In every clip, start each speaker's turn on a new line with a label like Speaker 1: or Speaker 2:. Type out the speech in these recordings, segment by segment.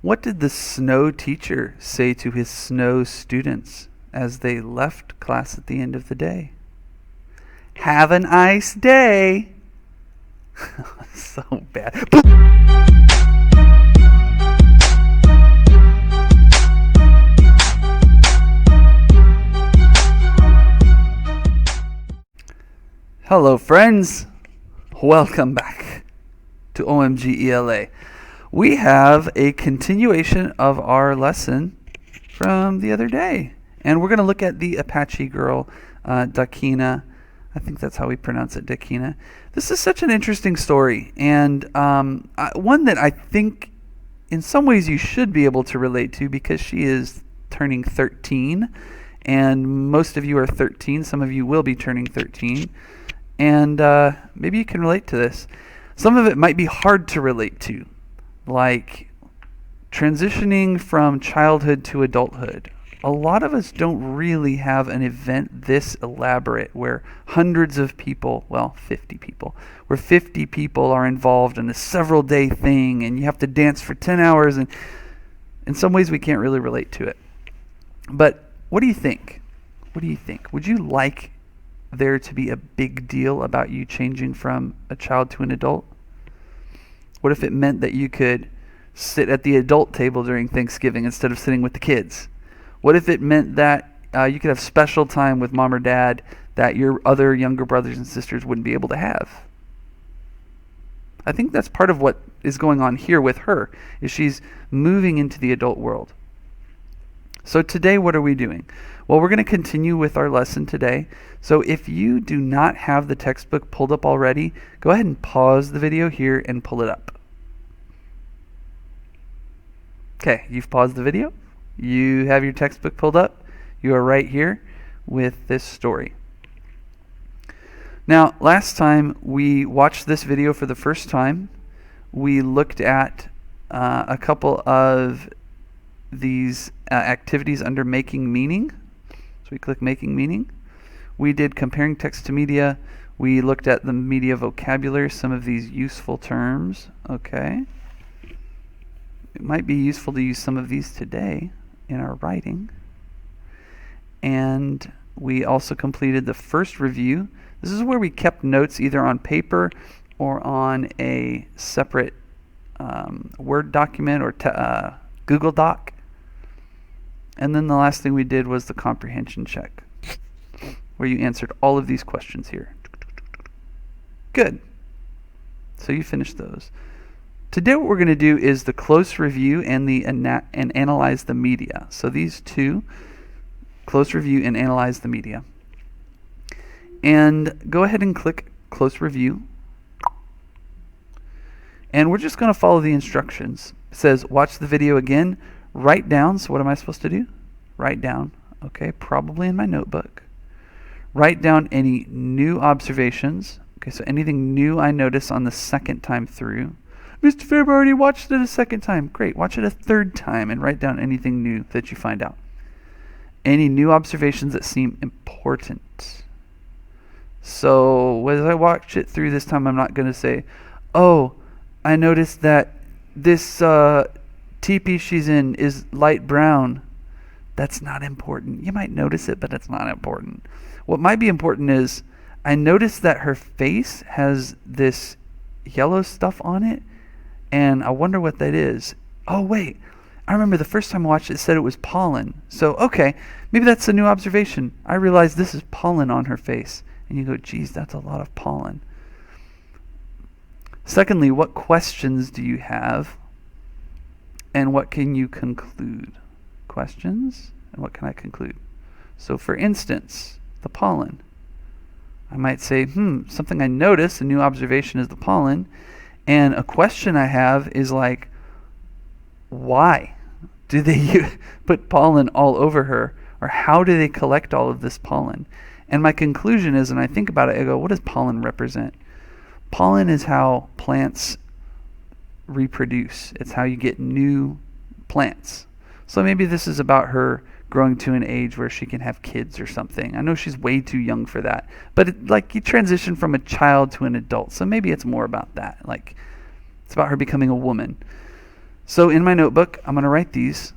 Speaker 1: What did the snow teacher say to his snow students as they left class at the end of the day? Have a nice day. So bad. Hello, friends. Welcome back to OMG ELA. We have a continuation of our lesson from the other day, and we're going to look at the Apache girl, Dakina. I think that's how we pronounce it, Dakina. This is such an interesting story, and one that I think in some ways you should be able to relate to because she is turning 13, and most of you are 13. Some of you will be turning 13, and maybe you can relate to this. Some of it might be hard to relate to, like transitioning from childhood to adulthood. A lot of us don't really have an event this elaborate where hundreds of people, well, 50 people, where 50 people are involved in a several day thing and you have to dance for 10 hours, and in some ways we can't really relate to it. But what do you think? What do you think? Would you like there to be a big deal about you changing from a child to an adult? What if it meant that you could sit at the adult table during Thanksgiving instead of sitting with the kids? What if it meant that you could have special time with mom or dad that your other younger brothers and sisters wouldn't be able to have? I think that's part of what is going on here with her, is she's moving into the adult world. So today, what are we doing? Well, we're going to continue with our lesson today. So if you do not have the textbook pulled up already, go ahead and pause the video here and pull it up. Okay, you've paused the video. You have your textbook pulled up. You are right here with this story. Now, last time we watched this video for the first time, we looked at a couple of these activities under Making Meaning. So we click Making Meaning. We did Comparing Text to Media. We looked at the media vocabulary, some of these useful terms. Okay. It might be useful to use some of these today in our writing. And we also completed the first review. This is where we kept notes either on paper or on a separate Word document or Google Doc. And then the last thing we did was the comprehension check, where you answered all of these questions here. Good. So you finished those. Today what we're going to do is the close review and and analyze the media. So these two, close review and analyze the media. And go ahead and click close review. And we're just going to follow the instructions. It says watch the video again, write down. So what am I supposed to do? Write down. Okay, probably in my notebook. Write down any new observations. Okay, so anything new I notice on the second time through. Mr. Faber already watched it a second time. Great, watch it a third time and write down anything new that you find out. Any new observations that seem important. So as I watch it through this time, I'm not going to say, oh, I noticed that this teepee she's in is light brown. That's not important. You might notice it, but it's not important. What might be important is I noticed that her face has this yellow stuff on it, and I wonder what that is. Oh, wait. I remember the first time I watched it said it was pollen. So, okay, maybe that's a new observation. I realized this is pollen on her face. And you go, geez, that's a lot of pollen. Secondly, what questions do you have? And what can you conclude? Questions, and what can I conclude? So for instance, the pollen. I might say, something I noticed, a new observation is the pollen. And a question I have is like, why do they put pollen all over her? Or how do they collect all of this pollen? And my conclusion is, and I think about it, I go, what does pollen represent? Pollen is how plants reproduce. It's how you get new plants. So maybe this is about her growing to an age where she can have kids or something. I know she's way too young for that, but like you transition from a child to an adult, so maybe it's more about that. Like it's about her becoming a woman. So in my notebook, I'm going to write these.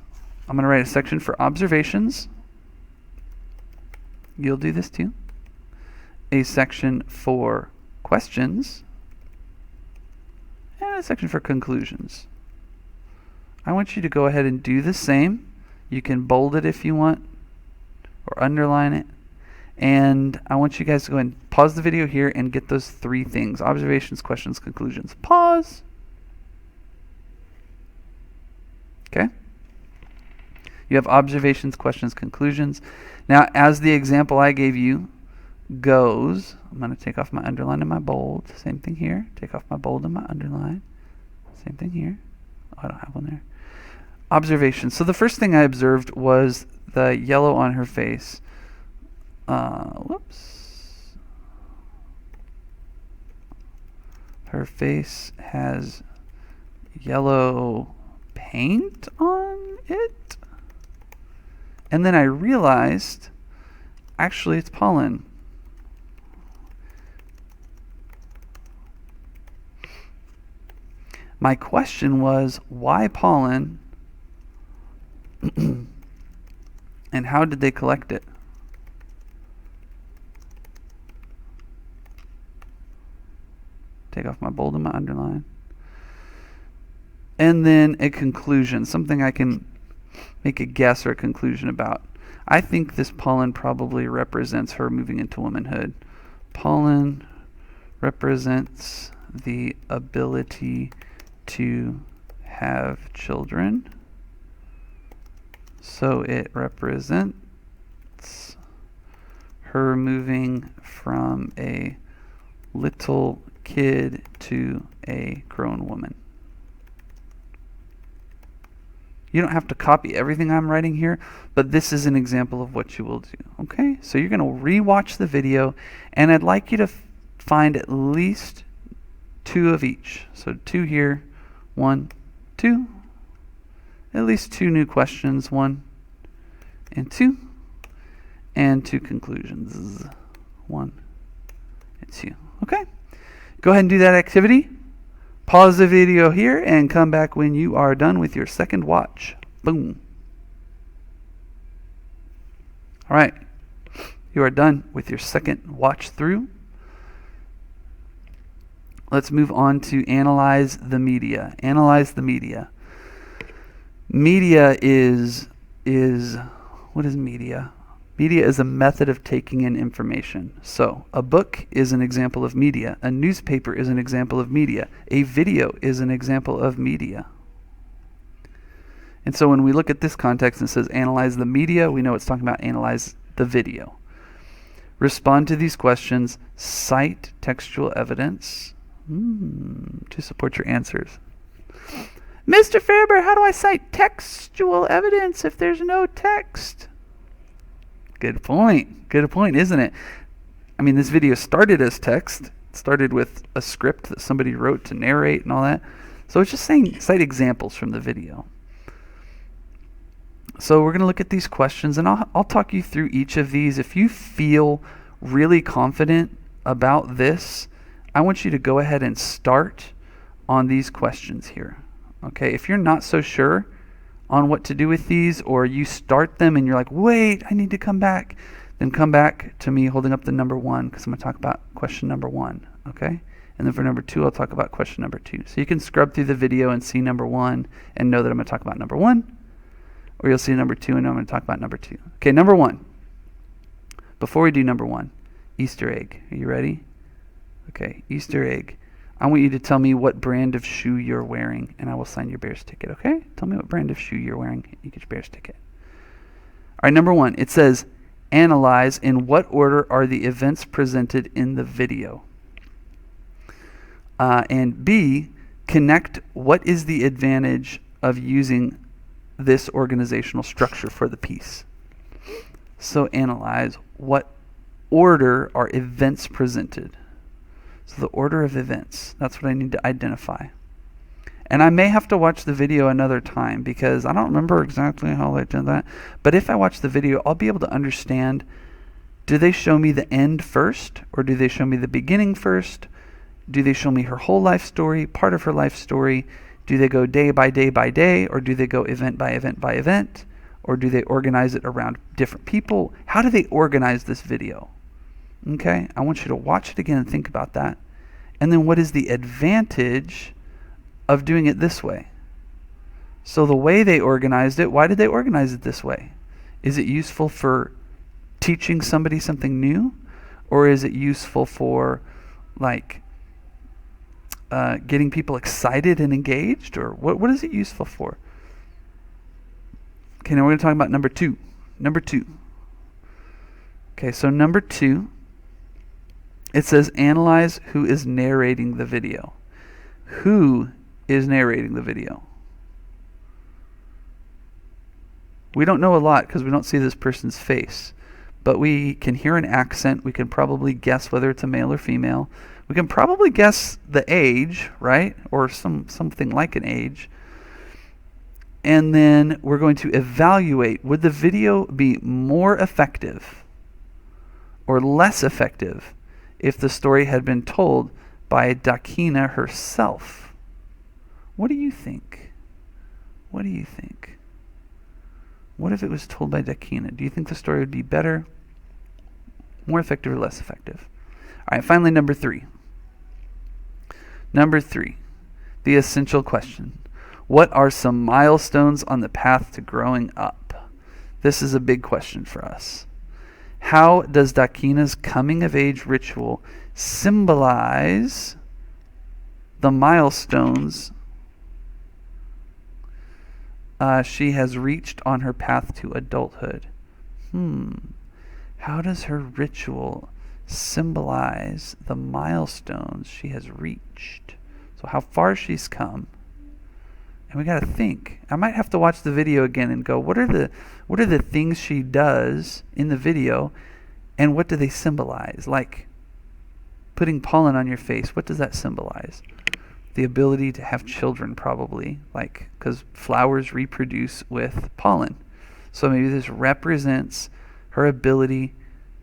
Speaker 1: I'm going to write a section for observations. You'll do this too. A section for questions. And a section for conclusions. I want you to go ahead and do the same. You can bold it if you want, or underline it. And I want you guys to go ahead and pause the video here and get those 3 things: observations, questions, conclusions. Pause. Okay? You have observations, questions, conclusions. Now, as the example I gave you goes, I'm going to take off my underline and my bold. Same thing here. Take off my bold and my underline. Same thing here. Oh, I don't have one there. Observations. So the first thing I observed was the yellow on her face. Whoops. Her face has yellow paint on it. And then I realized, actually, it's pollen. My question was, why pollen? And how did they collect it? Take off my bold and my underline. And then a conclusion, something I can make a guess or a conclusion about. I think this pollen probably represents her moving into womanhood. Pollen represents the ability to have children. So it represents her moving from a little kid to a grown woman. You don't have to copy everything I'm writing here, but this is an example of what you will do. Okay? So you're going to rewatch the video, and I'd like you to find at least 2 of each. So 2 here, 1, 2. At least 2 new questions, 1 and 2. And 2 conclusions, 1 and 2. Okay? Go ahead and do that activity. Pause the video here and come back when you are done with your second watch. Boom. All right. You are done with your second watch through. Let's move on to analyze the media. Analyze the media. Media is what is media? Media is a method of taking in information. So, a book is an example of media. A newspaper is an example of media. A video is an example of media. And so when we look at this context and it says analyze the media, we know it's talking about analyze the video. Respond to these questions. Cite textual evidence to support your answers. Mr. Fairber, how do I cite textual evidence if there's no text? Good point. Good point, isn't it? I mean, this video started as text. It started with a script that somebody wrote to narrate and all that. So it's just saying cite examples from the video. So we're going to look at these questions, and I'll talk you through each of these. If you feel really confident about this, I want you to go ahead and start on these questions here. Okay, if you're not so sure on what to do with these, or you start them and you're like, wait, I need to come back, then come back to me holding up the number 1, because I'm going to talk about question number 1, okay? And then for number 2, I'll talk about question number 2. So you can scrub through the video and see number 1 and know that I'm going to talk about number 1, or you'll see number 2 and I'm going to talk about number 2. Okay, number 1. Before we do number 1, Easter egg. Are you ready? Okay, Easter egg. I want you to tell me what brand of shoe you're wearing, and I will sign your Bears ticket, okay? Tell me what brand of shoe you're wearing, you get your Bears ticket. All right, number 1, it says, analyze in what order are the events presented in the video. And B, connect what is the advantage of using this organizational structure for the piece. So analyze what order are events presented. So the order of events, that's what I need to identify. And I may have to watch the video another time because I don't remember exactly how I did that. But if I watch the video, I'll be able to understand, do they show me the end first, or do they show me the beginning first? Do they show me her whole life story, part of her life story? Do they go day by day by day, or do they go event by event by event, or do they organize it around different people? How do they organize this video? Okay, I want you to watch it again and think about that. And then what is the advantage of doing it this way? So the way they organized it, why did they organize it this way? Is it useful for teaching somebody something new? Or is it useful for like getting people excited and engaged? Or what is it useful for? Okay, now we're going to talk about number two. Number two. Okay, so number two, it says analyze who is narrating the video. Who is narrating the video? We don't know a lot because we don't see this person's face, but we can hear an accent. We can probably guess whether it's a male or female. We can probably guess the age, right? Or something like an age. And then we're going to evaluate, would the video be more effective or less effective if the story had been told by Dakina herself? What do you think? What do you think? What if it was told by Dakina? Do you think the story would be better, more effective, or less effective? All right, finally, number three. Number three, the essential question. What are some milestones on the path to growing up? This is a big question for us. How does Dakina's coming-of-age ritual symbolize the milestones she has reached on her path to adulthood? How does her ritual symbolize the milestones she has reached? So how far she's come. And we got to think. I might have to watch the video again and go, what are the things she does in the video, and what do they symbolize? Like putting pollen on your face, what does that symbolize? The ability to have children, probably, like, because flowers reproduce with pollen. So maybe this represents her ability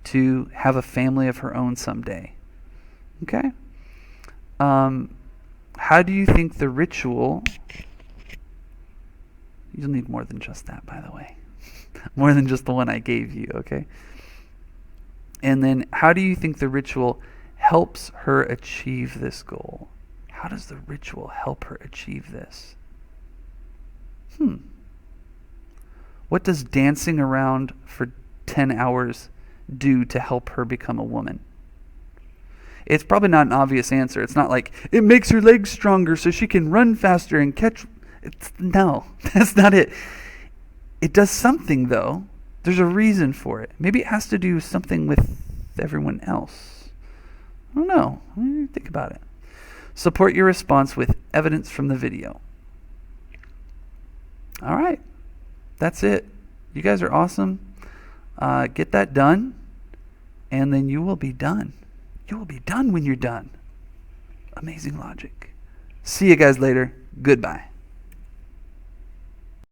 Speaker 1: to have a family of her own someday. Okay? How do you think the ritual... You'll need more than just that, by the way. More than just the one I gave you, okay? And then, how do you think the ritual helps her achieve this goal? How does the ritual help her achieve this? What does dancing around for 10 hours do to help her become a woman? It's probably not an obvious answer. It's not like, it makes her legs stronger so she can run faster and catch... No, that's not it. It does something, though. There's a reason for it. Maybe it has to do something with everyone else. I don't know. Think about it. Support your response with evidence from the video. All right. That's it. You guys are awesome. Get that done, and then you will be done. You will be done when you're done. Amazing logic. See you guys later. Goodbye.